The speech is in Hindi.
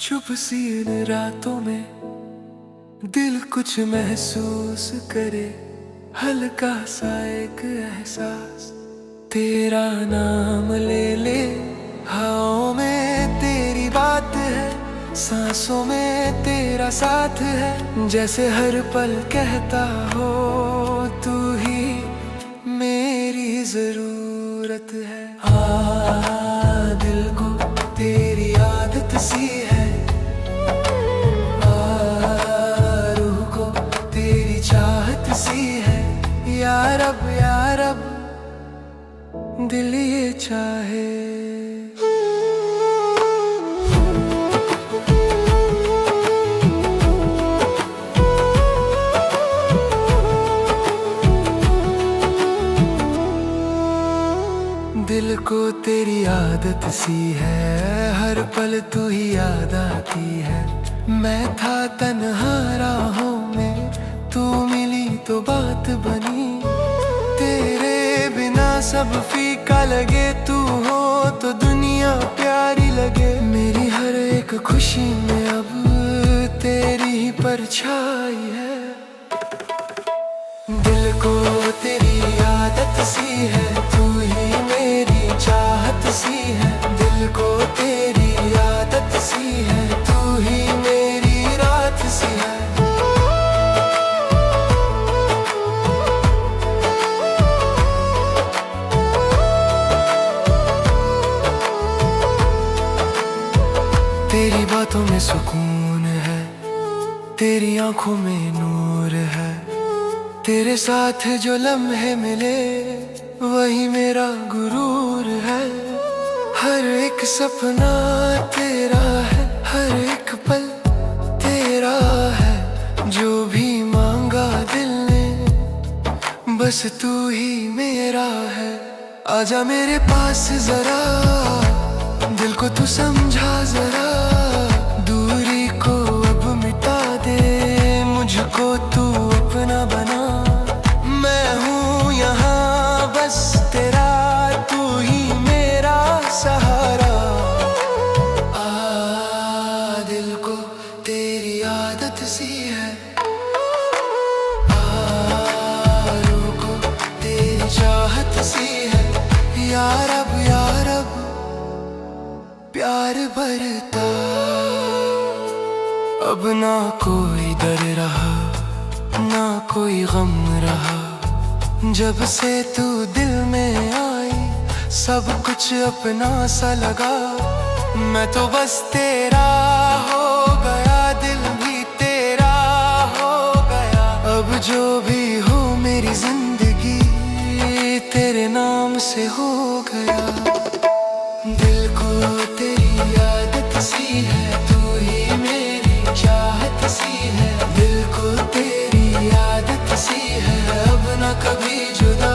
चुप सी इन रातों में दिल कुछ महसूस करे, हल्का सा एक एहसास तेरा नाम ले ले। हवाओं में तेरी बात है, सांसों में तेरा साथ है, जैसे हर पल कहता हो तू ही मेरी जरूरत है। दिल को तेरी आदत सी है, रूह को तेरी चाहत सी है। यार अब दिल ये चाहे। दिल को तेरी आदत सी है, हर पल तू ही याद आती है। मैं था तन्हा राहों में, तू मिली तो बात बनी। तेरे बिना सब फीका लगे, तू हो तो दुनिया प्यारी लगे। मेरी हर एक खुशी में अब तेरी ही परछाई है। दिल को तेरी आदत सी है, तू ही मेरी चाहत सी है। दिल को तेरी आदत सी है, तू ही मेरी रात सी है। तेरी बातों में सुकून है, तेरी आंखों में नूर है। तेरे साथ जो लम्हे मिले वही मेरा गुरूर है। हर एक सपना तेरा है, हर एक पल तेरा है। जो भी मांगा दिल ने बस तू ही मेरा है। आजा मेरे पास जरा, दिल को तू समझा जरा। दूरी को अब मिटा दे, मुझको तू अपना बना। मैं हूँ यहाँ बस तेरा, तू ही मेरा सहारा। दिल को तेरी आदत सी है, रूह को तेरी चाहत सी है। यार अब प्यार भरता, अब ना कोई डर रहा, ना कोई गम रहा। जब से तू दिल में आई, सब कुछ अपना सा लगा। मैं तो बस तेरा हो गया, दिल भी तेरा हो गया। अब जो भी हो मेरी जिंदगी तेरे नाम से हो गया। दिल को तेरी आदत सी है, तू ही मेरी चाहत सी है। दिल को तेरी आदत सी है, अब ना कभी जुदा